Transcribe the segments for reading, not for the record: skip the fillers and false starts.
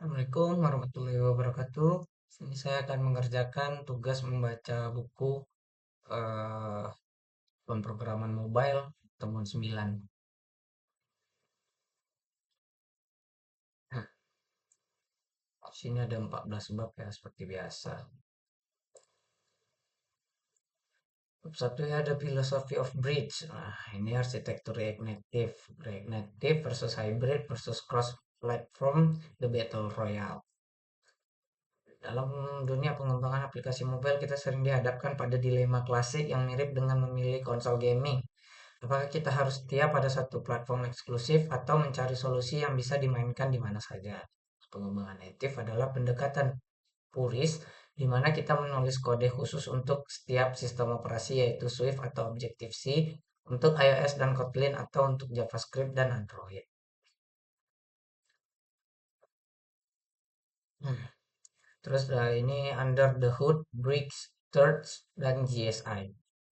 Assalamualaikum warahmatullahi wabarakatuh. Sini saya akan mengerjakan tugas membaca buku eh, pemrograman mobile temuan 9. Nah, di sini ada 14 bab ya seperti biasa. Bab satu ya ada philosophy of bridge. Nah, ini arsitektur React Native. React Native versus hybrid versus cross platform the battle royale. Dalam dunia pengembangan aplikasi mobile, kita sering dihadapkan pada dilema klasik yang mirip dengan memilih konsol gaming. Apakah kita harus setia pada satu platform eksklusif atau mencari solusi yang bisa dimainkan di mana saja? Pengembangan native adalah pendekatan puris di mana kita menulis kode khusus untuk setiap sistem operasi yaitu Swift atau Objective-C, untuk iOS dan Kotlin atau untuk JavaScript dan Android. Hmm. Terus ini Under the Hood, Bricks, Threads, dan GSI.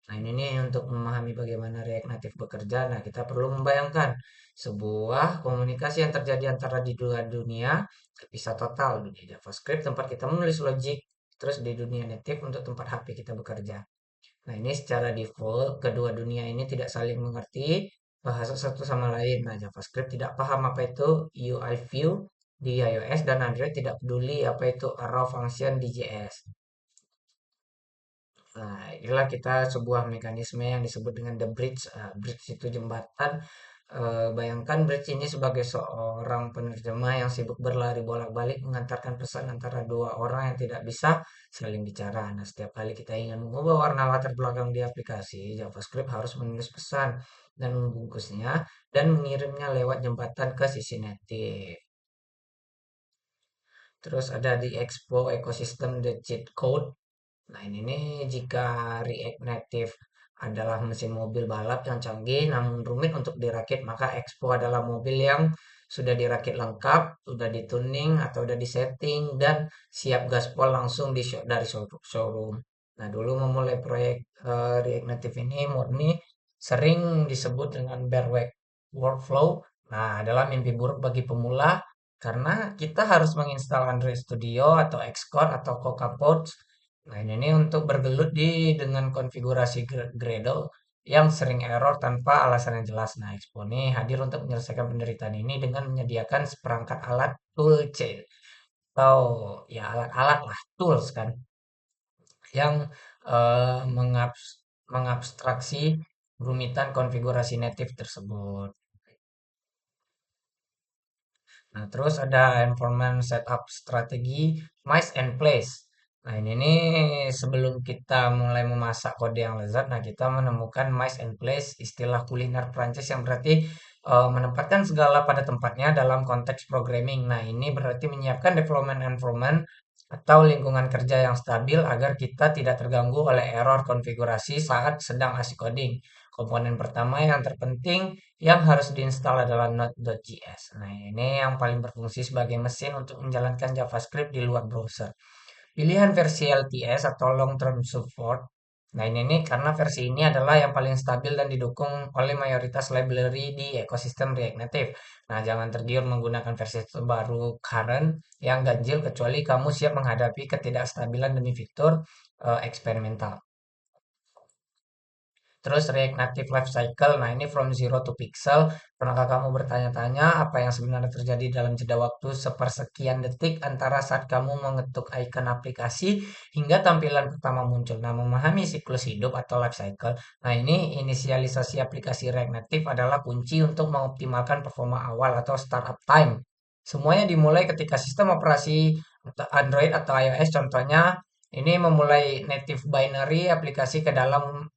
Nah, ini nih untuk memahami bagaimana React Native bekerja. Nah, kita perlu membayangkan sebuah komunikasi yang terjadi antara di dua dunia terpisah total. Dunia JavaScript tempat kita menulis logik, terus di dunia native untuk tempat HP kita bekerja. Nah, ini secara default kedua dunia ini tidak saling mengerti bahasa satu sama lain. Nah, JavaScript tidak paham apa itu UI view di iOS dan Android tidak peduli apa itu arrow function di JS. Nah, inilah kita sebuah mekanisme yang disebut dengan the bridge. Bridge itu jembatan. Bayangkan bridge ini sebagai seorang penerjemah yang sibuk berlari bolak-balik mengantarkan pesan antara dua orang yang tidak bisa saling bicara. Nah, setiap kali kita ingin mengubah warna latar belakang di aplikasi, JavaScript harus menulis pesan dan membungkusnya dan mengirimnya lewat jembatan ke sisi native. Terus ada di Expo Ecosystem the Cheat Code. Nah, ini nih jika React Native adalah mesin mobil balap yang canggih namun rumit untuk dirakit, maka Expo adalah mobil yang sudah dirakit lengkap, sudah dituning atau sudah disetting dan siap gaspol langsung dari showroom. Nah, dulu memulai proyek React Native ini murni sering disebut dengan workflow. Nah, adalah mimpi buruk bagi pemula karena kita harus menginstal Android Studio atau Xcode atau CocoaPods. Nah, ini nih untuk bergelut dengan konfigurasi Gradle yang sering error tanpa alasan yang jelas. Nah, Expo nih hadir untuk menyelesaikan penderitaan ini dengan menyediakan seperangkat alat toolchain atau ya alat-alat lah, tools kan, yang mengabstraksi rumitan konfigurasi native tersebut. Nah, terus ada environment setup strategi, mice and place. Nah, ini nih sebelum kita mulai memasak kode yang lezat, nah kita menemukan mice and place, istilah kuliner Prancis yang berarti menempatkan segala pada tempatnya dalam konteks programming. Nah, ini berarti menyiapkan development environment atau lingkungan kerja yang stabil agar kita tidak terganggu oleh error konfigurasi saat sedang asik coding. Komponen pertama yang terpenting yang harus diinstal adalah Node.js. Nah, ini yang paling berfungsi sebagai mesin untuk menjalankan JavaScript di luar browser. Pilihan versi LTS atau Long Term Support. Nah, ini nih karena versi ini adalah yang paling stabil dan didukung oleh mayoritas library di ekosistem React Native. Nah, jangan tergiur menggunakan versi terbaru current yang ganjil kecuali kamu siap menghadapi ketidakstabilan demi fitur eksperimental. Terus React Native Lifecycle, nah ini from zero to pixel. Pernahkah kamu bertanya-tanya apa yang sebenarnya terjadi dalam jeda waktu sepersekian detik antara saat kamu mengetuk icon aplikasi hingga tampilan pertama muncul? Nah, memahami siklus hidup atau lifecycle. Nah, ini inisialisasi aplikasi React Native adalah kunci untuk mengoptimalkan performa awal atau startup time. Semuanya dimulai ketika sistem operasi Android atau iOS contohnya ini memulai native binary aplikasi ke dalam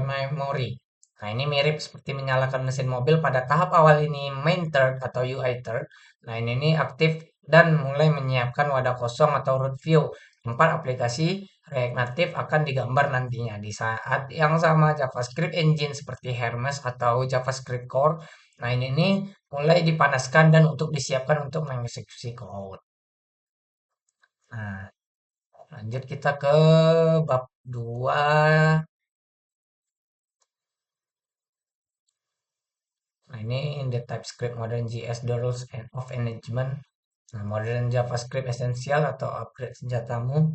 memori. Nah, ini mirip seperti menyalakan mesin mobil pada tahap awal ini main third atau UI third. Nah, ini aktif dan mulai menyiapkan wadah kosong atau root view tempat aplikasi React Native akan digambar nantinya. Di saat yang sama JavaScript engine seperti Hermes atau JavaScript Core. Nah, ini nih mulai dipanaskan dan untuk disiapkan untuk mengeksekusi code. Nah, lanjut kita ke bab 2. Nah, ini in the TypeScript Modern JS, the rules of engagement. Nah, modern JavaScript esensial atau upgrade senjatamu.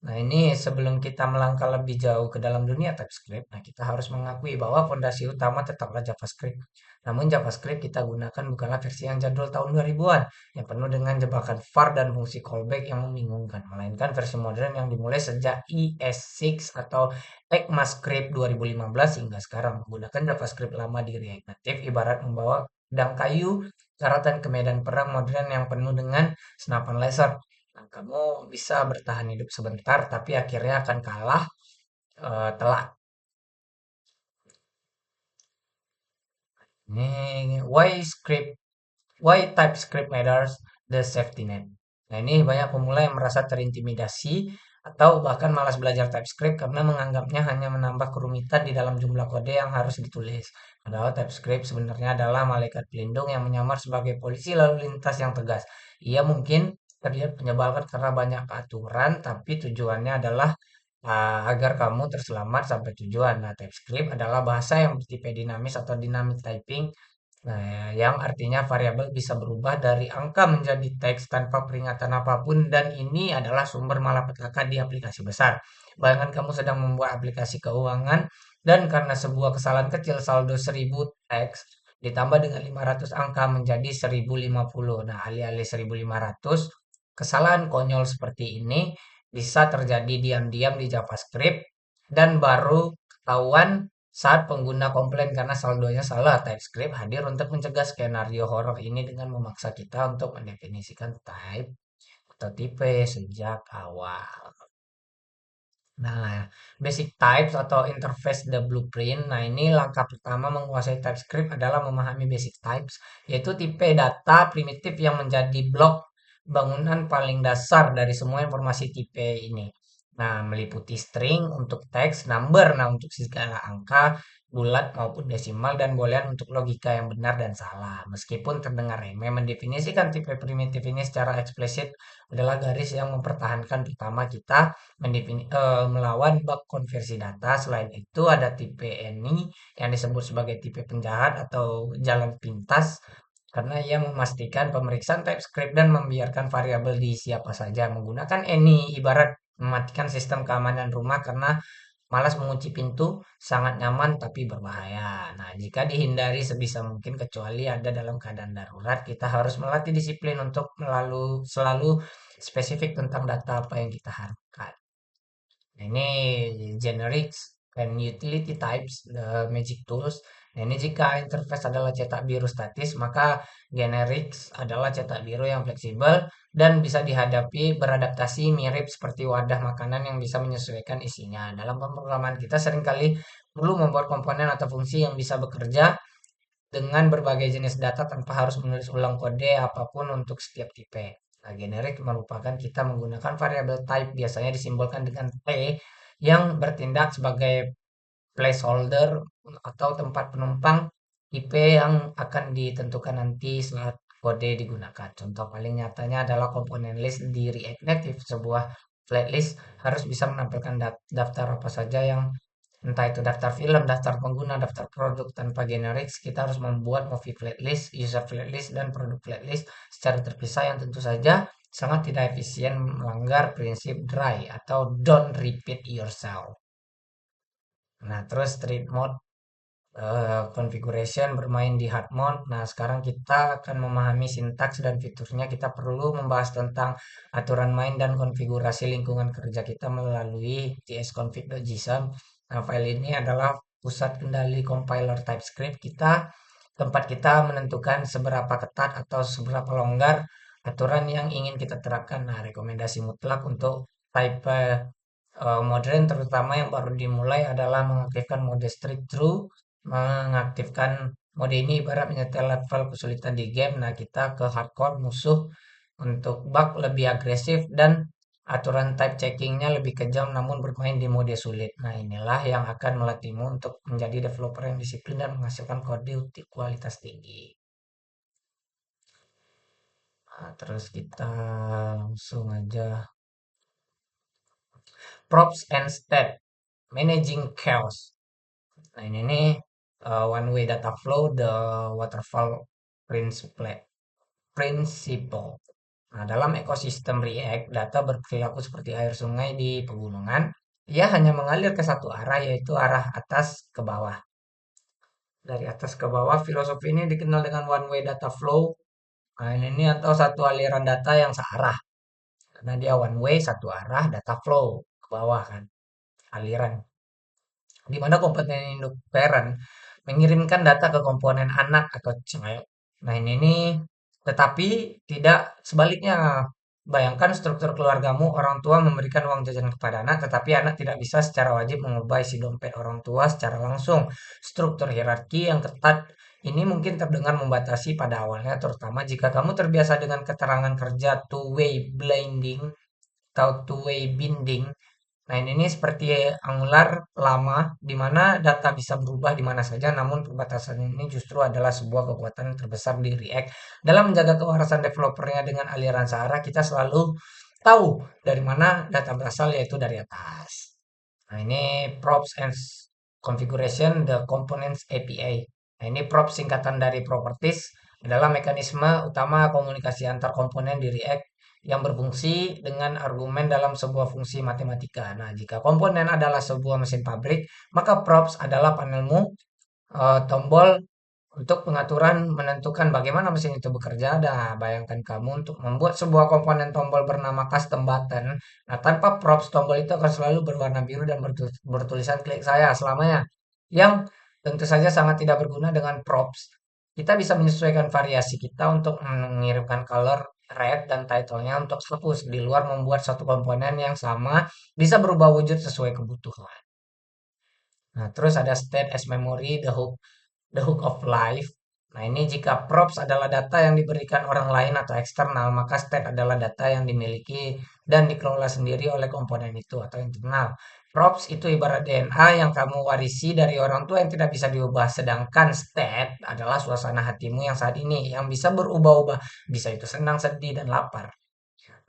Nah, ini sebelum kita melangkah lebih jauh ke dalam dunia TypeScript, nah kita harus mengakui bahwa fondasi utama tetaplah JavaScript. Namun JavaScript kita gunakan bukanlah versi yang jadul tahun 2000-an, yang penuh dengan jebakan var dan fungsi callback yang membingungkan, melainkan versi modern yang dimulai sejak ES6 atau ECMAScript 2015 hingga sekarang. Menggunakan JavaScript lama di React Native ibarat membawa pedang kayu karatan ke medan perang modern yang penuh dengan senapan laser. Nah, kamu bisa bertahan hidup sebentar, tapi akhirnya akan kalah telak. Ini why TypeScript matters, the safety net. Nah, ini banyak pemula yang merasa terintimidasi atau bahkan malas belajar TypeScript karena menganggapnya hanya menambah kerumitan di dalam jumlah kode yang harus ditulis. Padahal TypeScript sebenarnya adalah malaikat pelindung yang menyamar sebagai polisi lalu lintas yang tegas. Ia mungkin terlihat menyebalkan karena banyak aturan, tapi tujuannya adalah agar kamu terselamat sampai tujuan. Nah, TypeScript adalah bahasa yang bertipe dinamis atau dynamic typing. Nah, yang artinya variabel bisa berubah dari angka menjadi teks tanpa peringatan apapun dan ini adalah sumber malapetaka di aplikasi besar. Bayangkan kamu sedang membuat aplikasi keuangan dan karena sebuah kesalahan kecil saldo 1000 teks ditambah dengan 500 angka menjadi 1050. Nah, alih-alih 1500, kesalahan konyol seperti ini bisa terjadi diam-diam di JavaScript dan baru ketahuan saat pengguna komplain karena saldonya salah. TypeScript hadir untuk mencegah skenario horor ini dengan memaksa kita untuk mendefinisikan type atau tipe sejak awal. Nah, basic types atau interface the blueprint. Nah, ini langkah pertama menguasai TypeScript adalah memahami basic types, yaitu tipe data primitif yang menjadi blok bangunan paling dasar dari semua informasi tipe ini. Nah, meliputi string untuk teks, number, nah untuk segala angka, bulat maupun desimal, dan boolean untuk logika yang benar dan salah. Meskipun terdengar remeh, mendefinisikan tipe primitif ini secara eksplisit adalah garis yang mempertahankan pertama kita melawan bug konversi data. Selain itu ada tipe any yang disebut sebagai tipe penjahat atau jalan pintas karena ia memastikan pemeriksaan TypeScript dan membiarkan variabel diisi apa saja. Menggunakan any ibarat mematikan sistem keamanan rumah karena malas mengunci pintu, sangat nyaman tapi berbahaya. Nah, jika dihindari sebisa mungkin kecuali ada dalam keadaan darurat, kita harus melatih disiplin untuk selalu spesifik tentang data apa yang kita harapkan. Nah, ini generics and utility types, the magic tools. Nah, ini jika interface adalah cetak biru statis, maka generics adalah cetak biru yang fleksibel dan bisa dihadapi beradaptasi mirip seperti wadah makanan yang bisa menyesuaikan isinya. Dalam pemrograman kita seringkali perlu membuat komponen atau fungsi yang bisa bekerja dengan berbagai jenis data tanpa harus menulis ulang kode apapun untuk setiap tipe. Nah, generik merupakan kita menggunakan variabel type biasanya disimbolkan dengan T yang bertindak sebagai placeholder atau tempat penumpang tipe yang akan ditentukan nanti saat kode digunakan. Contoh paling nyatanya adalah komponen list di React Native. Sebuah flat list harus bisa menampilkan daftar apa saja yang entah itu daftar film, daftar pengguna, daftar produk tanpa generics, kita harus membuat movie flat list, user flat list, dan produk flat list secara terpisah yang tentu saja sangat tidak efisien melanggar prinsip dry atau don't repeat yourself. Nah, terus street mode configuration bermain di hard mode. Nah, sekarang kita akan memahami sintaks dan fiturnya. Kita perlu membahas tentang aturan main dan konfigurasi lingkungan kerja kita melalui tsconfig.json. Nah, file ini adalah pusat kendali compiler TypeScript kita, tempat kita menentukan seberapa ketat atau seberapa longgar aturan yang ingin kita terapkan. Nah, rekomendasi mutlak untuk type modern terutama yang baru dimulai adalah mengaktifkan mode strict true, mengaktifkan mode ini ibarat menyetel level kesulitan di game. Nah, kita ke hardcore musuh untuk bug lebih agresif dan aturan type checkingnya lebih kejam namun bermain di mode sulit. Nah, inilah yang akan melatihmu untuk menjadi developer yang disiplin dan menghasilkan kode kualitas tinggi. Nah, terus kita langsung aja props and stat managing chaos. Nah, ini nih one way data flow, the waterfall principle. Principle. Nah, dalam ekosistem React, data berperilaku seperti air sungai di pegunungan. Ia hanya mengalir ke satu arah, yaitu arah atas ke bawah. Dari atas ke bawah, filosofi ini dikenal dengan one way data flow. Nah, ini atau satu aliran data yang searah. Karena dia one way, satu arah, data flow ke bawah kan, aliran. Di mana komponen induk parent mengirimkan data ke komponen anak atau child. Nah, ini nih, tetapi tidak sebaliknya. Bayangkan struktur keluargamu, orang tua memberikan uang jajan kepada anak, tetapi anak tidak bisa secara wajib mengubah isi dompet orang tua secara langsung. Struktur hierarki yang ketat ini mungkin terdengar membatasi pada awalnya, terutama jika kamu terbiasa dengan keterangan kerja two-way blending atau two-way binding. Nah, ini seperti Angular lama, di mana data bisa berubah di mana saja, namun perbatasan ini justru adalah sebuah kekuatan terbesar di React. Dalam menjaga kewarasan developernya dengan aliran searah, kita selalu tahu dari mana data berasal, yaitu dari atas. Nah, ini props and configuration the components API. Nah, ini props singkatan dari properties adalah mekanisme utama komunikasi antar komponen di React yang berfungsi dengan argumen dalam sebuah fungsi matematika. Nah, jika komponen adalah sebuah mesin pabrik, maka props adalah panelmu, tombol untuk pengaturan menentukan bagaimana mesin itu bekerja. Nah, bayangkan kamu untuk membuat sebuah komponen tombol bernama custom button. Nah, tanpa props, tombol itu akan selalu berwarna biru dan bertulisan klik saya selamanya. Yang tentu saja sangat tidak berguna dengan props. Kita bisa menyesuaikan variasi kita untuk mengirimkan color red dan title-nya untuk hapus. Di luar membuat satu komponen yang sama bisa berubah wujud sesuai kebutuhan. Nah, terus ada state as memory, the hook of life. Nah, ini jika props adalah data yang diberikan orang lain atau eksternal, maka state adalah data yang dimiliki dan dikelola sendiri oleh komponen itu atau internal. Props itu ibarat DNA yang kamu warisi dari orang tua yang tidak bisa diubah, sedangkan state adalah suasana hatimu yang saat ini, yang bisa berubah-ubah, bisa itu senang, sedih, dan lapar.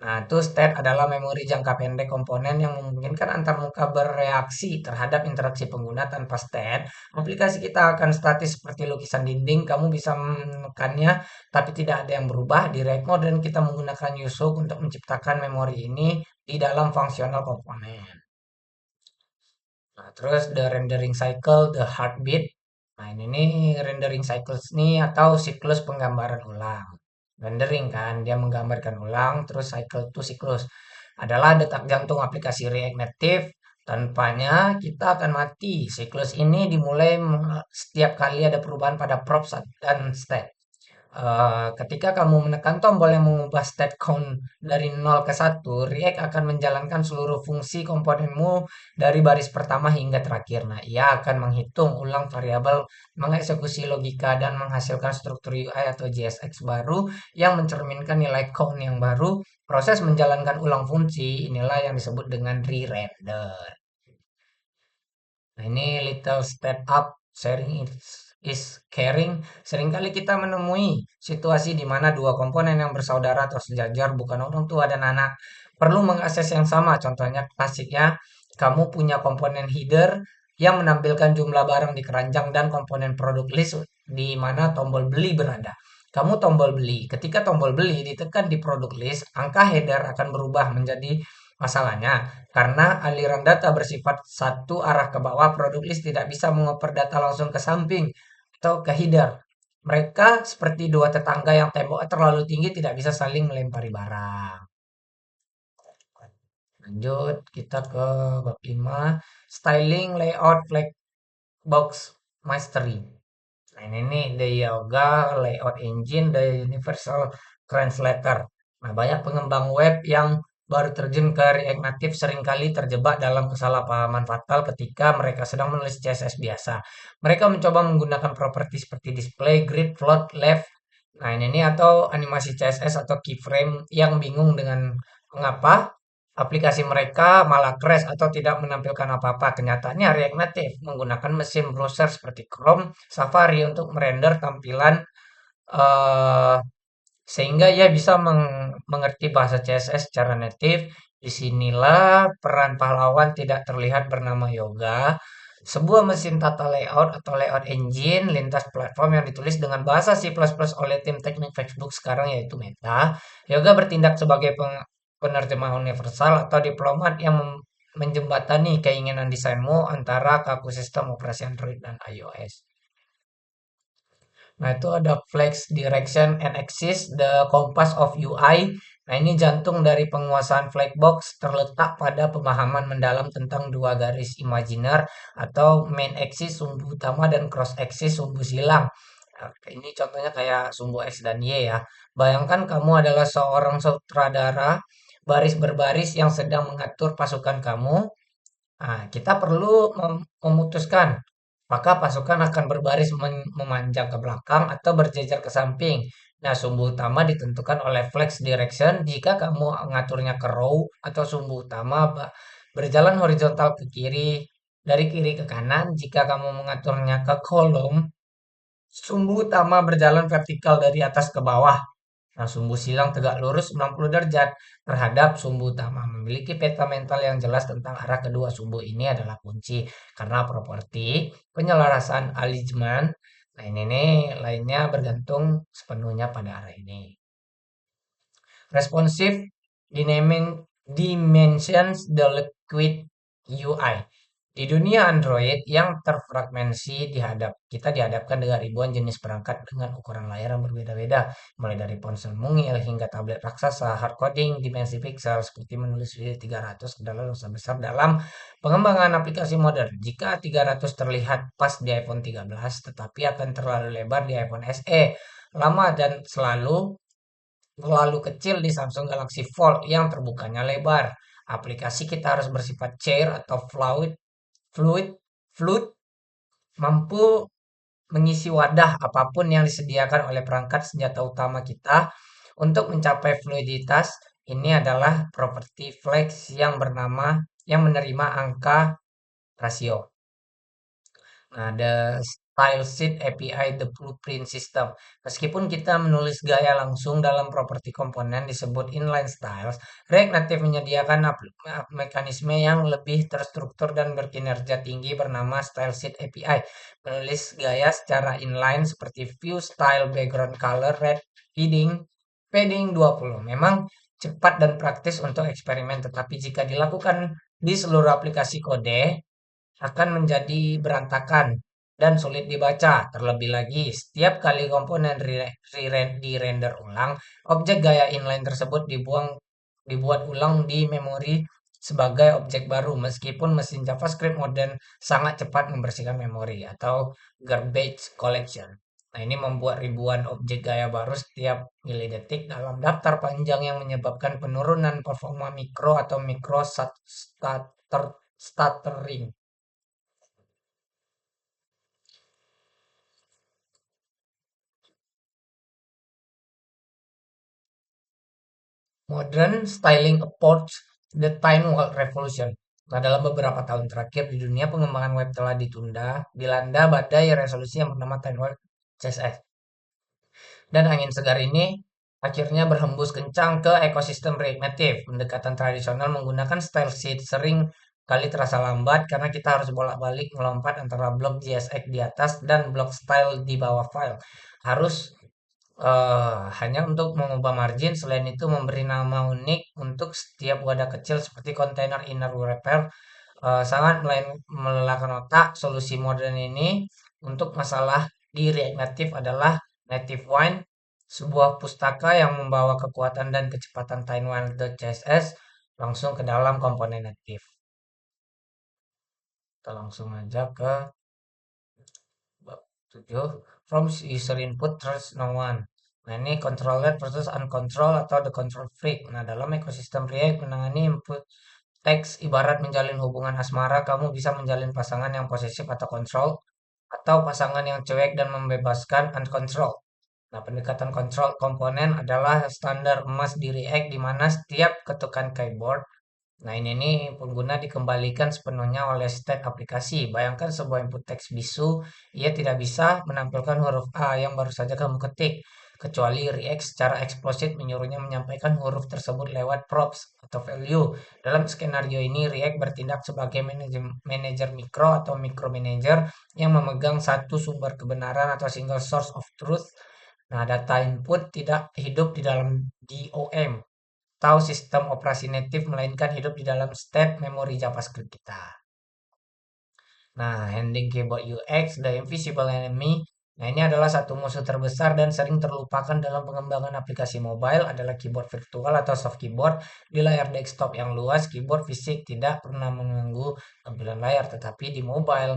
Nah, itu state adalah memori jangka pendek komponen yang memungkinkan antarmuka bereaksi terhadap interaksi pengguna. Tanpa state, aplikasi kita akan statis seperti lukisan dinding. Kamu bisa menekannya, tapi tidak ada yang berubah. Di React Mode dan kita menggunakan usehook untuk menciptakan memori ini di dalam fungsional komponen. Nah, terus the rendering cycle, the heartbeat. Nah, ini nih rendering cycles nih atau siklus penggambaran ulang. Rendering kan, dia menggambarkan ulang, terus cycle to siklus adalah detak jantung aplikasi React Native. Tanpanya kita akan mati. Siklus ini dimulai setiap kali ada perubahan pada props dan state. Ketika kamu menekan tombol yang mengubah state count dari 0 ke 1, React akan menjalankan seluruh fungsi komponenmu dari baris pertama hingga terakhir. Nah, ia akan menghitung ulang variabel, mengeksekusi logika, dan menghasilkan struktur UI atau JSX baru yang mencerminkan nilai count yang baru. Proses menjalankan ulang fungsi inilah yang disebut dengan re-render. Nah, ini little step up, sharing is caring. Seringkali kita menemui situasi di mana dua komponen yang bersaudara atau sejajar, bukan orang tua dan anak, perlu mengakses yang sama. Contohnya klasiknya, kamu punya komponen header yang menampilkan jumlah barang di keranjang dan komponen produk list di mana tombol beli berada. Kamu tombol beli. Ketika tombol beli ditekan di produk list, angka header akan berubah menjadi masalahnya. Karena aliran data bersifat satu arah ke bawah, produk list tidak bisa mengoper data langsung ke samping atau ke header. Mereka seperti dua tetangga yang temboknya terlalu tinggi, tidak bisa saling melempari barang. Lanjut, kita ke bab 5, styling, layout, flag box mastery. Nah, ini nih, the Yoga Layout Engine, the Universal Translator. Nah, banyak pengembang web yang baru terjun ke React Native seringkali terjebak dalam kesalahpahaman fatal ketika mereka sedang menulis CSS biasa. Mereka mencoba menggunakan properti seperti display, grid, float, left. Nah, ini nih atau animasi CSS atau keyframe yang bingung dengan mengapa aplikasi mereka malah crash atau tidak menampilkan apa-apa. Kenyataannya React Native menggunakan mesin browser seperti Chrome, Safari untuk merender tampilan eh, sehingga ia bisa mengerti bahasa CSS secara native. Disinilah peran pahlawan tidak terlihat bernama Yoga Sebuah mesin tata layout atau layout engine lintas platform yang ditulis dengan bahasa C++ oleh tim teknik Facebook sekarang yaitu Meta, juga bertindak sebagai penerjemah universal atau diplomat yang menjembatani keinginan desainmu antara kaku sistem operasi Android dan iOS. Nah, itu ada flex, direction, and axis, the compass of UI. Nah, ini jantung dari penguasaan Flexbox terletak pada pemahaman mendalam tentang dua garis imajiner atau main axis sumbu utama dan cross axis sumbu silang. Nah, ini contohnya kayak sumbu X dan Y ya. Bayangkan kamu adalah seorang sutradara baris berbaris yang sedang mengatur pasukan kamu. Nah, kita perlu memutuskan apakah pasukan akan berbaris memanjang ke belakang atau berjejer ke samping. Nah, sumbu utama ditentukan oleh flex direction jika kamu mengaturnya ke row atau sumbu utama berjalan horizontal ke kiri, dari kiri ke kanan. Jika kamu mengaturnya ke kolom, sumbu utama berjalan vertikal dari atas ke bawah. Nah, sumbu silang tegak lurus 90 derajat terhadap sumbu utama. Memiliki peta mental yang jelas tentang arah kedua sumbu ini adalah kunci. Karena properti penyelarasan alignment, nah ini nih lainnya bergantung sepenuhnya pada arah ini. Responsive dimensions the liquid UI. Di dunia Android yang terfragmentasi kita dihadapkan dengan ribuan jenis perangkat dengan ukuran layar yang berbeda-beda, mulai dari ponsel mungil hingga tablet raksasa, hardcoding, dimensi pixel seperti menulis video 300 adalah dosa besar dalam pengembangan aplikasi modern. Jika 300 terlihat pas di iPhone 13, tetapi akan terlalu lebar di iPhone SE, lama dan terlalu kecil di Samsung Galaxy Fold yang terbukanya lebar. Aplikasi kita harus bersifat chair atau fluid, fluid, mampu mengisi wadah apapun yang disediakan oleh perangkat senjata utama kita untuk mencapai fluiditas. Ini adalah properti flex yang menerima angka rasio. Nah, ada style sheet API the blueprint system. Meskipun kita menulis gaya langsung dalam properti komponen disebut inline styles, React Native menyediakan mekanisme yang lebih terstruktur dan berkinerja tinggi bernama style sheet API. Menulis gaya secara inline seperti view style background color red padding 20. Memang cepat dan praktis untuk eksperimen, tetapi jika dilakukan di seluruh aplikasi kode, akan menjadi berantakan dan sulit dibaca. Terlebih lagi, setiap kali komponen di-render ulang, objek gaya inline tersebut dibuat ulang di memori sebagai objek baru, meskipun mesin JavaScript modern sangat cepat membersihkan memori atau garbage collection. Nah, ini membuat ribuan objek gaya baru setiap milidetik dalam daftar panjang yang menyebabkan penurunan performa mikro atau mikro stuttering. Modern styling approach the time world revolution. Nah, dalam beberapa tahun terakhir di dunia pengembangan web telah dilanda badai resolusi yang bernama Time World CSS. Dan angin segar ini akhirnya berhembus kencang ke ekosistem React Native. Pendekatan tradisional menggunakan style sheet sering kali terasa lambat karena kita harus bolak-balik melompat antara blok JSX di atas dan blok style di bawah file. Harus hanya untuk mengubah margin. Selain itu memberi nama unik untuk setiap wadah kecil seperti kontainer inner wrapper sangat melelahkan otak. Solusi modern ini untuk masalah di React Native adalah Native Wine, sebuah pustaka yang membawa kekuatan dan kecepatan TimeWire.css langsung ke dalam komponen native. Kita langsung aja ke bab 7. From user input trust no one. Nah, ini controlled versus uncontrolled atau the control freak. Nah, dalam ekosistem React menangani input teks ibarat menjalin hubungan asmara. Kamu bisa menjalin pasangan yang posesif atau kontrol, atau pasangan yang cuek dan membebaskan uncontrolled. Nah, pendekatan kontrol komponen adalah standar emas di React di mana setiap ketukan keyboard, nah ini nih pengguna dikembalikan sepenuhnya oleh state aplikasi. Bayangkan sebuah input teks bisu, ia tidak bisa menampilkan huruf A yang baru saja kamu ketik. kecuali React secara eksplisit menyuruhnya menyampaikan huruf tersebut lewat props atau value. Dalam skenario ini, React bertindak sebagai manajer mikro atau micromanager yang memegang satu sumber kebenaran atau single source of truth. Nah, data input tidak hidup di dalam DOM atau sistem operasi native, melainkan hidup di dalam state memori JavaScript kita. Nah, handling keyboard UX, the invisible enemy. Nah, ini adalah satu musuh terbesar dan sering terlupakan dalam pengembangan aplikasi mobile adalah keyboard virtual atau soft keyboard. Di layar desktop yang luas, keyboard fisik tidak pernah mengganggu tampilan layar, tetapi di mobile,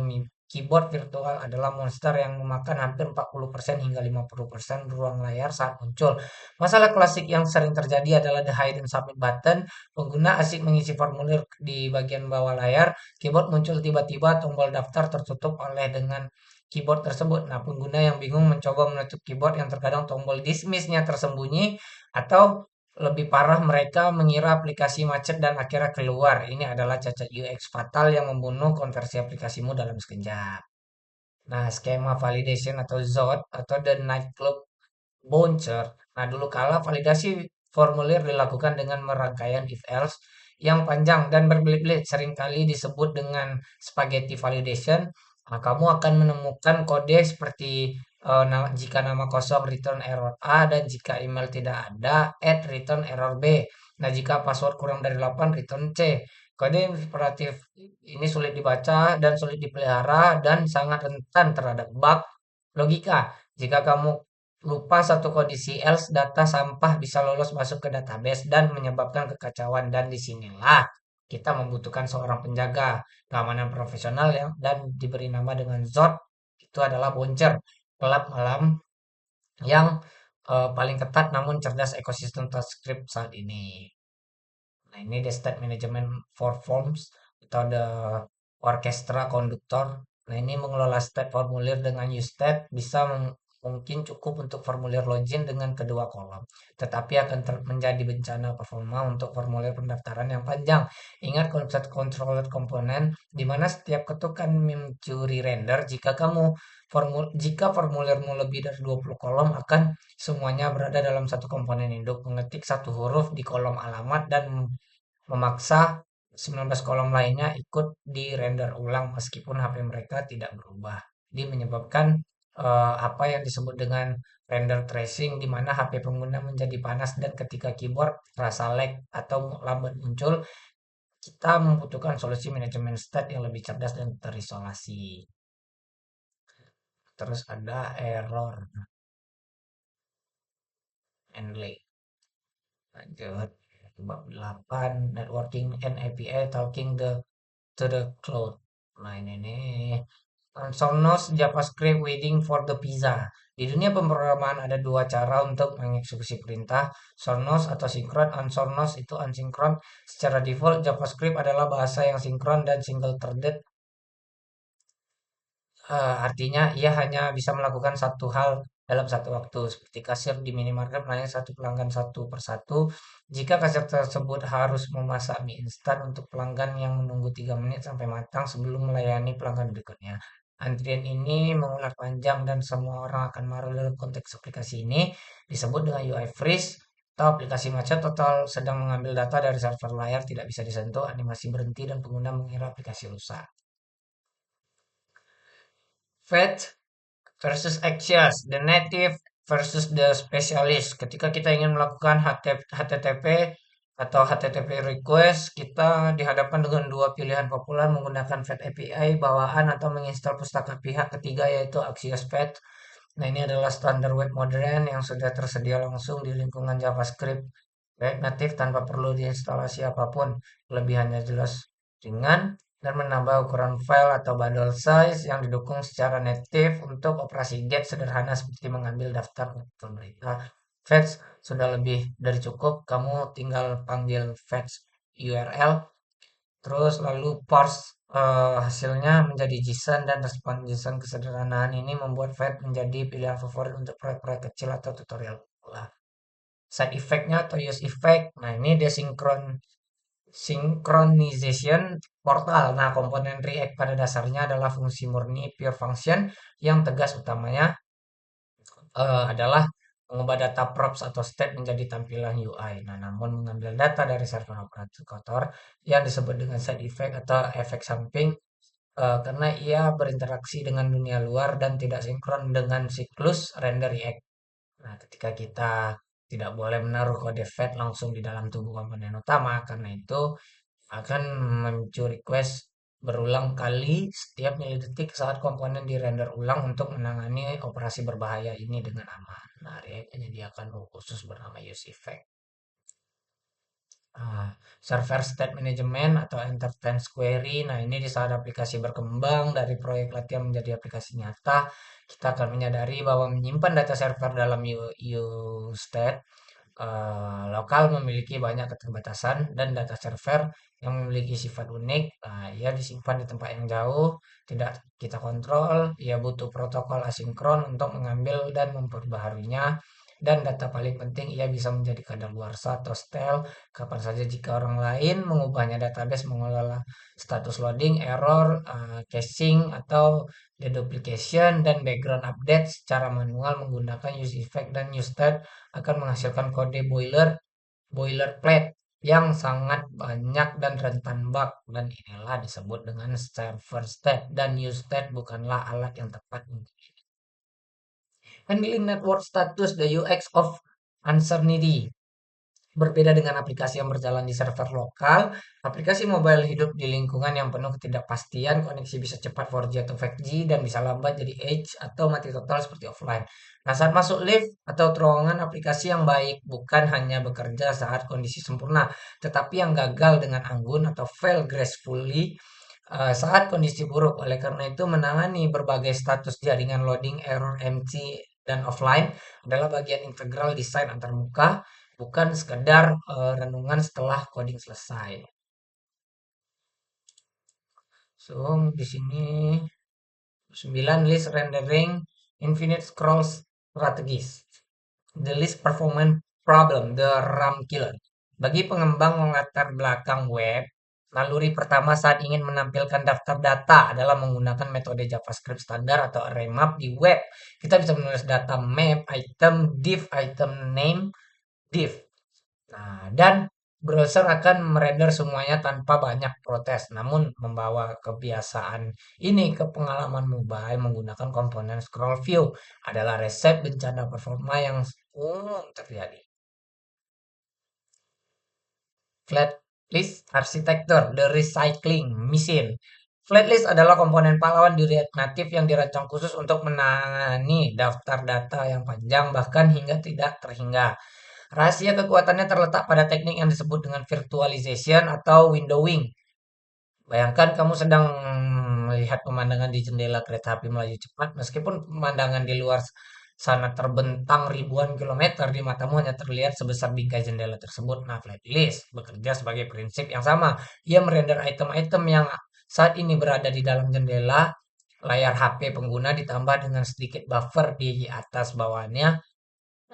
keyboard virtual adalah monster yang memakan hampir 40% hingga 50% ruang layar saat muncul. Masalah klasik yang sering terjadi adalah the hide and submit button. Pengguna asik mengisi formulir di bagian bawah layar, keyboard muncul tiba-tiba, tombol daftar tertutup oleh dengan keyboard tersebut. Nah, pengguna yang bingung mencoba menutup keyboard yang terkadang tombol dismiss-nya tersembunyi, atau lebih parah mereka mengira aplikasi macet dan akhirnya keluar. Ini adalah cacat UX fatal yang membunuh konversi aplikasimu dalam sekejap. Nah, skema validation atau ZOT atau the nightclub Bouncer. Nah, dulu kala validasi formulir dilakukan dengan merangkaian if else yang panjang dan berbelit-belit, seringkali disebut dengan spaghetti validation. Nah, kamu akan menemukan kode seperti jika nama kosong return error A, dan jika email tidak ada add return error B. Nah, jika password kurang dari 8 return C. Kode imperatif ini sulit dibaca dan sulit dipelihara dan sangat rentan terhadap bug logika. Jika kamu lupa satu kondisi else, data sampah bisa lolos masuk ke database dan menyebabkan kekacauan. Dan disinilah kita membutuhkan seorang penjaga keamanan profesional yang dan diberi nama dengan ZOT. Itu adalah Boncer, klub malam yang paling ketat namun cerdas ekosistem TypeScript saat ini. Nah, ini the state management for forms atau the orchestra conductor. Nah, ini mengelola state formulir dengan useState bisa mungkin cukup untuk formulir login dengan kedua kolom, tetapi akan menjadi bencana performa untuk formulir pendaftaran yang panjang. Ingat konsep controller komponen di mana setiap ketukan mencuri render. Jika formulirmu lebih dari 20 kolom, akan semuanya berada dalam satu komponen induk. Mengetik satu huruf di kolom alamat dan memaksa 19 kolom lainnya ikut di render ulang meskipun HP mereka tidak berubah. Ini menyebabkan apa yang disebut dengan render tracing, di mana HP pengguna menjadi panas dan ketika keyboard terasa lag atau lambat muncul. Kita membutuhkan solusi manajemen state yang lebih cerdas dan terisolasi. Terus ada error handling. Lanjut. Bab 8, networking and API talking to the cloud. Nah, ini nih. Sonos JavaScript waiting for the pizza. Di dunia pemrograman ada dua cara untuk mengeksekusi perintah, Sonos atau sinkron. Unsonos itu unsinkron. Secara default, JavaScript adalah bahasa yang sinkron dan single-threaded. Artinya ia hanya bisa melakukan satu hal dalam satu waktu, seperti kasir di minimarket melayani satu pelanggan satu persatu. Jika kasir tersebut harus memasak mie instan untuk pelanggan yang menunggu 3 menit sampai matang sebelum melayani pelanggan berikutnya. Antrian ini mengular panjang dan semua orang akan marah. Dalam konteks aplikasi ini disebut dengan UI freeze atau aplikasi macet total sedang mengambil data dari server, layar tidak bisa disentuh, animasi berhenti, dan pengguna mengira aplikasi rusak. Fact versus Axios, the native versus the specialist. Ketika kita ingin melakukan HTTP atau HTTP request, kita dihadapkan dengan dua pilihan populer: menggunakan Fat API bawaan atau menginstal pustaka pihak ketiga yaitu Axios Fat. Nah, ini adalah standar web modern yang sudah tersedia langsung di lingkungan JavaScript web native tanpa perlu diinstalasi apapun. Kelebihannya jelas ringan dan menambah ukuran file atau bundle size yang didukung secara native untuk operasi get sederhana seperti mengambil daftar berita. Fetch sudah lebih dari cukup, kamu tinggal panggil fetch URL, terus lalu parse hasilnya menjadi JSON dan respon JSON. Kesederhanaan ini membuat fetch menjadi pilihan favorit untuk proyek-proyek kecil atau tutorial pula. Side effect-nya atau use effect, nah ini desinkron synchronization portal. Nah, komponen React pada dasarnya adalah fungsi murni pure function yang tegas utamanya adalah mengubah data props atau state menjadi tampilan UI. Nah, namun mengambil data dari server operator yang disebut dengan side effect atau efek samping karena ia berinteraksi dengan dunia luar dan tidak sinkron dengan siklus render react. Nah, ketika kita tidak boleh menaruh kode fetch langsung di dalam tubuh komponen utama, karena itu akan mencuri request berulang kali setiap milidetik saat komponen dirender ulang untuk menangani operasi berbahaya ini dengan aman. Nah, React menyediakan rule khusus bernama use effect. Server state management atau enterprise query. Nah, ini di saat aplikasi berkembang dari proyek latihan menjadi aplikasi nyata, kita akan menyadari bahwa menyimpan data server dalam state lokal memiliki banyak keterbatasan dan data server yang memiliki sifat unik. Nah, ia disimpan di tempat yang jauh, tidak kita kontrol. Ia butuh protokol asinkron untuk mengambil dan memperbaharuinya. Dan data paling penting, ia bisa menjadi kadaluarsa atau stale kapan saja jika orang lain mengubahnya. Database mengelola status loading, error, caching, atau deduplication dan background update secara manual menggunakan use effect dan use state akan menghasilkan kode boilerplate yang sangat banyak dan rentan bug, dan inilah disebut dengan server state, dan use state bukanlah alat yang tepat untuk handling network status. The UX of uncertainty berbeda dengan aplikasi yang berjalan di server lokal. Aplikasi mobile hidup di lingkungan yang penuh ketidakpastian, koneksi bisa cepat 4G atau 5G dan bisa lambat jadi edge atau mati total seperti offline. Nah, saat masuk lift atau terowongan, aplikasi yang baik bukan hanya bekerja saat kondisi sempurna, tetapi yang gagal dengan anggun atau fail gracefully saat kondisi buruk. Oleh karena itu, menangani berbagai status jaringan loading, error, MC, dan offline adalah bagian integral desain antarmuka, bukan sekedar renungan setelah coding selesai. So, di sini 9 list rendering infinite scroll strategies. The list performance problem, the RAM killer. Bagi pengembang latar belakang web, naluri pertama saat ingin menampilkan daftar data adalah menggunakan metode JavaScript standar atau array map di web. Kita bisa menulis data map, item, div, item name, div. Nah, dan browser akan merender semuanya tanpa banyak protes. Namun, membawa kebiasaan ini ke pengalaman mobile menggunakan komponen scroll view adalah resep bencana performa yang umum terjadi. Flat list arsitektur, the recycling machine. Flatlist adalah komponen pahlawan di React Native yang dirancang khusus untuk menangani daftar data yang panjang bahkan hingga tidak terhingga. Rahasia kekuatannya terletak pada teknik yang disebut dengan virtualization atau windowing. Bayangkan kamu sedang melihat pemandangan di jendela kereta api melaju cepat, meskipun pemandangan di luar sana terbentang ribuan kilometer, di matamu hanya terlihat sebesar bingkai jendela tersebut. Nah, flatlist bekerja sebagai prinsip yang sama. Ia merender item-item yang saat ini berada di dalam jendela layar HP pengguna ditambah dengan sedikit buffer di atas bawahnya.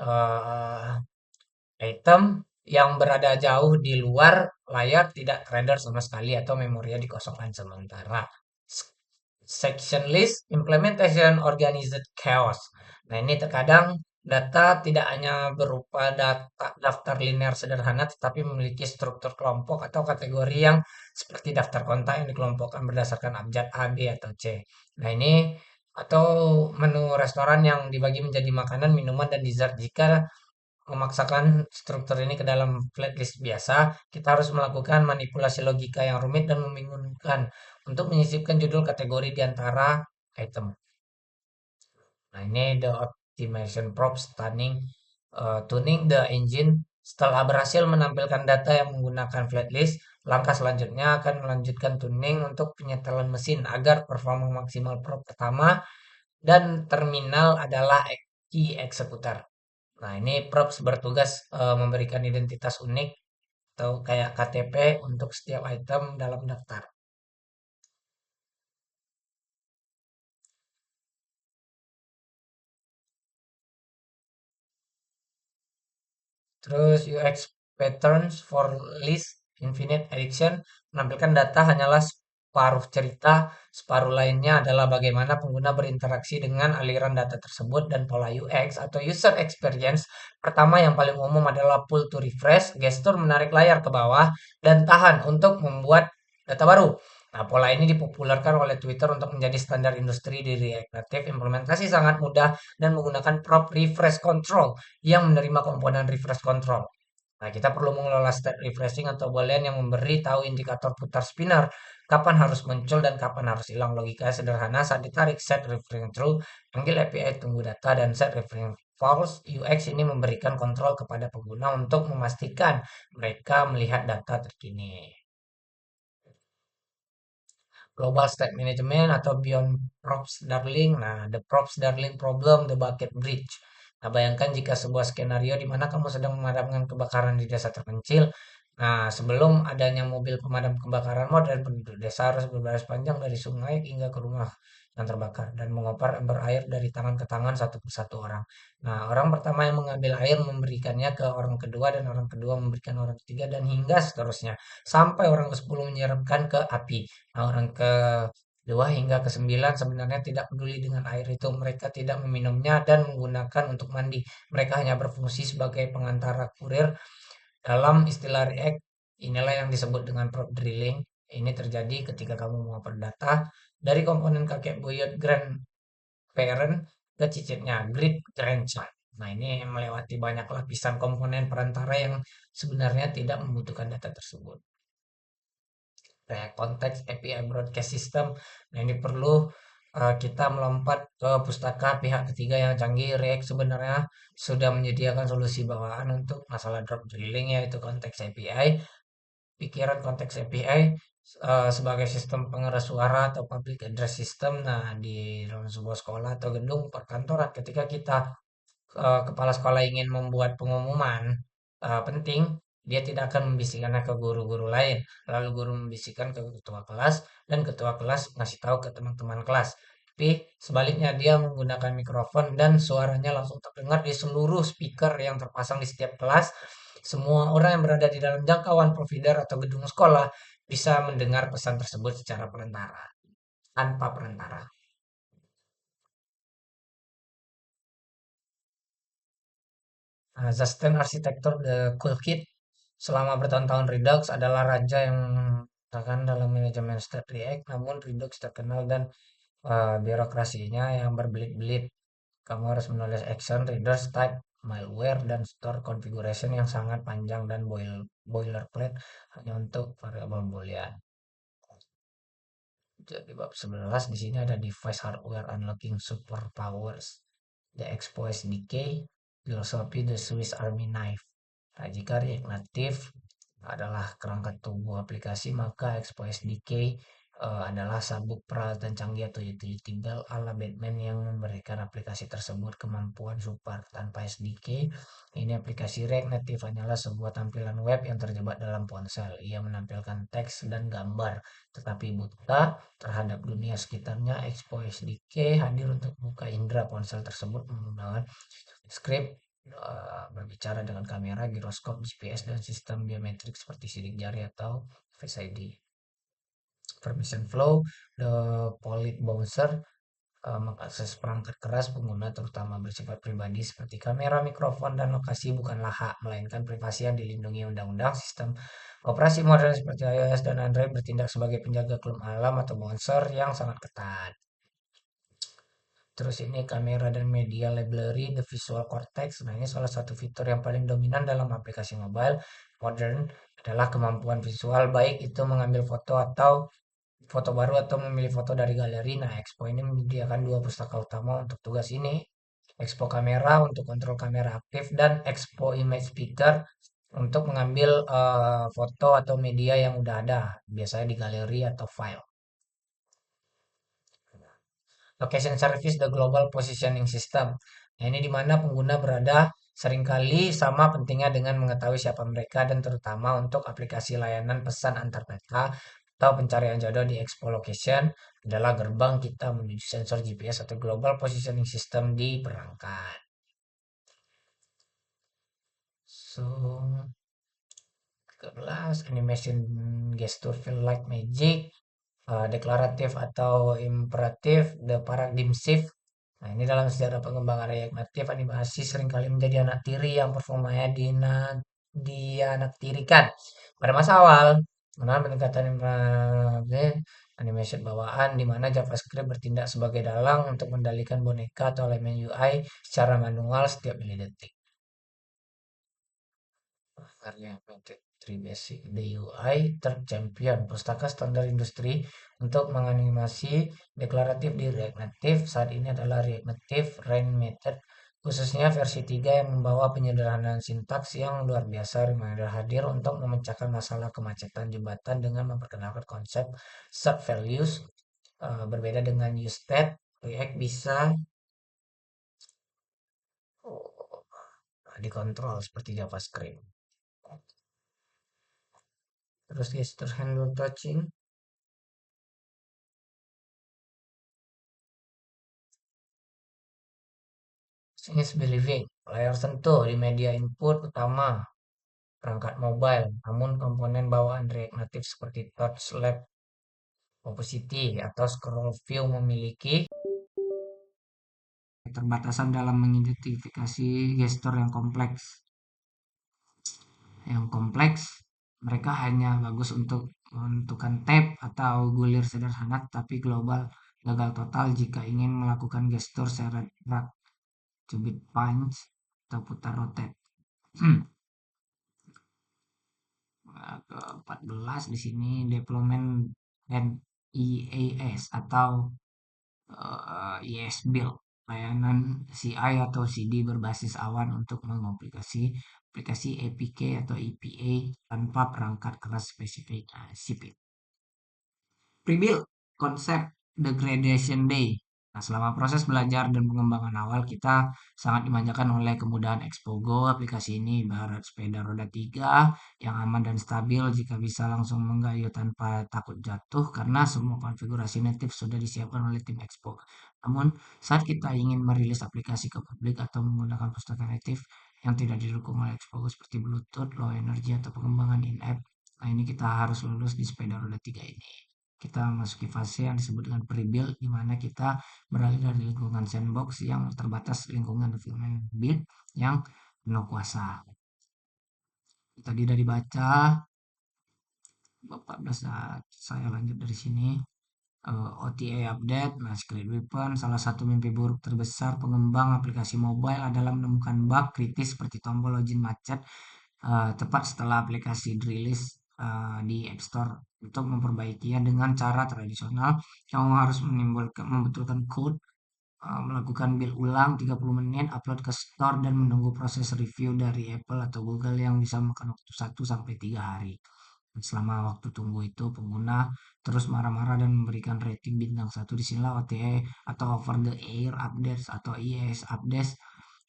eh, Item yang berada jauh di luar layar tidak render sama sekali atau memorinya dikosongkan sementara. Section list implementation organized chaos. Nah, ini terkadang data tidak hanya berupa data daftar linear sederhana tetapi memiliki struktur kelompok atau kategori yang seperti daftar kontak yang dikelompokkan berdasarkan abjad A, B, atau C. Nah, ini atau menu restoran yang dibagi menjadi makanan, minuman, dan dessert. Jika memaksakan struktur ini ke dalam flatlist biasa, kita harus melakukan manipulasi logika yang rumit dan membingungkan untuk menyisipkan judul kategori di antara item. Nah, ini the optimization props tuning the engine. Setelah berhasil menampilkan data yang menggunakan flatlist, langkah selanjutnya akan melanjutkan tuning untuk penyetelan mesin agar performa maksimal prop pertama dan terminal adalah key executor. Nah, ini props bertugas memberikan identitas unik atau kayak KTP untuk setiap item dalam daftar. Terus UX patterns for list infinite addition menampilkan data hanyalah separuh cerita, separuh lainnya adalah bagaimana pengguna berinteraksi dengan aliran data tersebut dan pola UX atau user experience. Pertama yang paling umum adalah pull to refresh, gestur menarik layar ke bawah, dan tahan untuk membuat data baru. Nah, pola ini dipopulerkan oleh Twitter untuk menjadi standar industri di React Native. Implementasi sangat mudah dan menggunakan prop refresh control yang menerima komponen refresh control. Nah, kita perlu mengelola state refreshing atau boolean yang memberi tahu indikator putar spinner kapan harus muncul dan kapan harus hilang. Logika sederhana saat ditarik set refreshing true, panggil API tunggu data dan set refreshing false. UX ini memberikan kontrol kepada pengguna untuk memastikan mereka melihat data terkini. Global State Management atau Beyond Props Darling. Nah, the Props Darling Problem, the Bucket Bridge. Nah, bayangkan jika sebuah skenario di mana kamu sedang memadamkan kebakaran di desa terpencil. Nah, sebelum adanya mobil pemadam kebakaran modern, penduduk desa harus berbaris panjang dari sungai hingga ke rumah yang terbakar dan mengopar ember air dari tangan ke tangan satu persatu orang. Nah, orang pertama yang mengambil air memberikannya ke orang kedua dan orang kedua memberikan orang ketiga dan hingga seterusnya sampai orang ke-10 menyiramkan ke api. Nah, orang ke-2 hingga ke-9 sebenarnya tidak peduli dengan air itu. Mereka tidak meminumnya dan menggunakan untuk mandi. Mereka hanya berfungsi sebagai pengantara kurir. Dalam istilah React, inilah yang disebut dengan prop drilling. Ini terjadi ketika kamu mengoper data dari komponen kakek buyut grandparent ke cicitnya grid grandchild. Nah, ini melewati banyak lapisan komponen perantara yang sebenarnya tidak membutuhkan data tersebut. Kayak konteks API broadcast system. Nah, ini perlu kita melompat ke pustaka pihak ketiga yang canggih. React sebenarnya sudah menyediakan solusi bawaan untuk masalah drop drilling, yaitu konteks API. Pikiran konteks API sebagai sistem pengeras suara atau public address system. Nah, di dalam sebuah sekolah atau gedung perkantoran, ketika kita kepala sekolah ingin membuat pengumuman penting, dia tidak akan membisikkannya ke guru-guru lain. Lalu guru membisikkan ke ketua kelas dan ketua kelas ngasih tahu ke teman-teman kelas. Tapi sebaliknya dia menggunakan mikrofon dan suaranya langsung terdengar di seluruh speaker yang terpasang di setiap kelas. Semua orang yang berada di dalam jangkauan provider atau gedung sekolah bisa mendengar pesan tersebut secara perantara, tanpa perantara. Nah, Zasten arsitektur The Cool Kid selama bertahun-tahun Redux adalah raja yang mengatakan dalam manajemen state React, namun Redux terkenal dan birokrasinya yang berbelit-belit. Kamu harus menulis action, readers, type, malware, dan store configuration yang sangat panjang dan boilerplate hanya untuk variabel boolean. Jadi bab 11 di sini ada device hardware unlocking superpowers. The Expo SDK, philosophy the Swiss Army knife. Nah, jika React Native adalah kerangka tubuh aplikasi, maka Expo SDK adalah sabuk peralatan canggih atau utility belt ala Batman yang memberikan aplikasi tersebut kemampuan super. Tanpa SDK, ini aplikasi React Native hanyalah sebuah tampilan web yang terjebak dalam ponsel. Ia menampilkan teks dan gambar, tetapi buta terhadap dunia sekitarnya. Expo SDK hadir untuk membuka indera ponsel tersebut menggunakan script berbicara dengan kamera, giroskop, GPS, dan sistem biometrik seperti sidik jari atau Face ID. Permission flow, the Polit Bouncer mengakses perangkat keras pengguna terutama bersifat pribadi seperti kamera, mikrofon, dan lokasi bukanlah hak, melainkan privasi yang dilindungi undang-undang. Sistem operasi modern seperti iOS dan Android bertindak sebagai penjaga klum alam atau bouncer yang sangat ketat. Terus ini kamera dan media library, the Visual Cortex. Nah, ini salah satu fitur yang paling dominan dalam aplikasi mobile modern adalah kemampuan visual, baik itu mengambil foto atau foto baru atau memilih foto dari galeri. Nah, Expo ini menyediakan dua pustaka utama untuk tugas ini. Expo Kamera untuk kontrol kamera aktif dan Expo Image Picker untuk mengambil foto atau media yang udah ada, biasanya di galeri atau file. Location Service the Global Positioning System. Nah, ini di mana pengguna berada seringkali sama pentingnya dengan mengetahui siapa mereka dan terutama untuk aplikasi layanan pesan antar peta atau pencarian jodoh di Expo Location adalah gerbang kita menuju sensor GPS atau Global Positioning System di perangkat. So, 13 animation gesture feel like magic. deklaratif atau imperatif, the paradigm shift. Nah, ini dalam sejarah pengembangan React Native, animasi seringkali menjadi anak tiri yang performanya dianaktirikan. Pada masa awal, mengenal pendekatan animation bawaan di mana JavaScript bertindak sebagai dalang untuk mengendalikan boneka atau elemen UI secara manual setiap milidetik. Karya Method 3 Basic DUI Third Champion, pustaka standar industri untuk menganimasi deklaratif di React Native saat ini adalah React Native Rain Method, khususnya versi 3 yang membawa penyederhanaan sintaks yang luar biasa. Reminder hadir untuk memecahkan masalah kemacetan jembatan dengan memperkenalkan konsep set values. Berbeda dengan useState, React bisa oh, dikontrol seperti JavaScript. Terus gesture handle touching. Finish believing. Layar sentuh di media input utama perangkat mobile, namun komponen bawaan React Native seperti Touch, Lab, Opacity, atau Scroll View memiliki keterbatasan dalam mengidentifikasi gestur yang kompleks. Mereka hanya bagus untuk menentukan tab atau gulir sederhana, tapi global gagal total jika ingin melakukan gestur seret drag, cubit punch, atau putar rotate. Ke-14 di sini deployment dan IaaS atau IaaS build, layanan CI atau CD berbasis awan untuk mengaplikasi aplikasi APK atau EPA tanpa perangkat keras spesifik. Pre-build konsep degradation day. Nah, selama proses belajar dan pengembangan awal, kita sangat dimanjakan oleh kemudahan Expogo. Aplikasi ini ibarat sepeda roda 3 yang aman dan stabil jika bisa langsung menggayuh tanpa takut jatuh karena semua konfigurasi native sudah disiapkan oleh tim Expo. Namun, saat kita ingin merilis aplikasi ke publik atau menggunakan pustaka native yang tidak didukung oleh Expogo seperti Bluetooth, low energy, atau pengembangan in-app, nah ini kita harus lulus di sepeda roda 3 ini. Kita memasuki fase yang disebut dengan pre-build, di mana kita beralih dari lingkungan sandbox yang terbatas lingkungan development build yang penuh kuasa. Tadi udah dibaca, 14 saya lanjut dari sini. OTA update, nah Secret Weapon, salah satu mimpi buruk terbesar pengembang aplikasi mobile adalah menemukan bug kritis seperti tombol login macet tepat setelah aplikasi dirilis di App Store. Untuk memperbaikinya dengan cara tradisional, kamu harus membetulkan code, melakukan build ulang 30 menit, upload ke store, dan menunggu proses review dari Apple atau Google yang bisa memakan waktu 1 sampai 3 hari. Selama waktu tunggu itu, pengguna terus marah-marah dan memberikan rating bintang 1. Disinilah OTA atau over the air updates atau IaaS updates.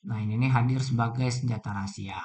Nah, ini hadir sebagai senjata rahasia.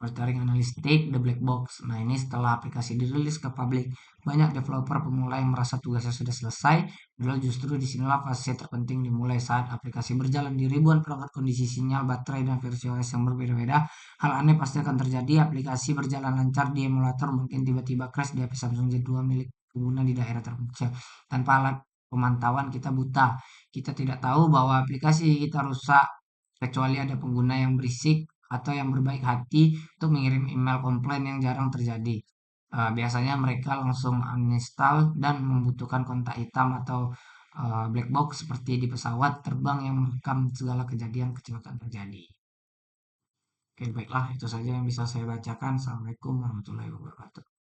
Monitoring analistik, the black box. Nah, ini setelah aplikasi dirilis ke publik, banyak developer pemula yang merasa tugasnya sudah selesai, padahal justru disinilah fase terpenting dimulai saat aplikasi berjalan di ribuan perangkat, kondisi sinyal, baterai, dan versi OS yang berbeda-beda. Hal aneh pasti akan terjadi. Aplikasi berjalan lancar di emulator, mungkin tiba-tiba crash di HP Samsung Z2 milik pengguna di daerah terpencil. Tanpa alat pemantauan, kita buta. Kita tidak tahu bahwa aplikasi kita rusak, kecuali ada pengguna yang berisik atau yang berbaik hati untuk mengirim email komplain yang jarang terjadi. Biasanya mereka langsung uninstall dan membutuhkan kontak hitam atau black box seperti di pesawat terbang yang merekam segala kejadian kecelakaan terjadi. Oke, baiklah, itu saja yang bisa saya bacakan. Assalamualaikum warahmatullahi wabarakatuh.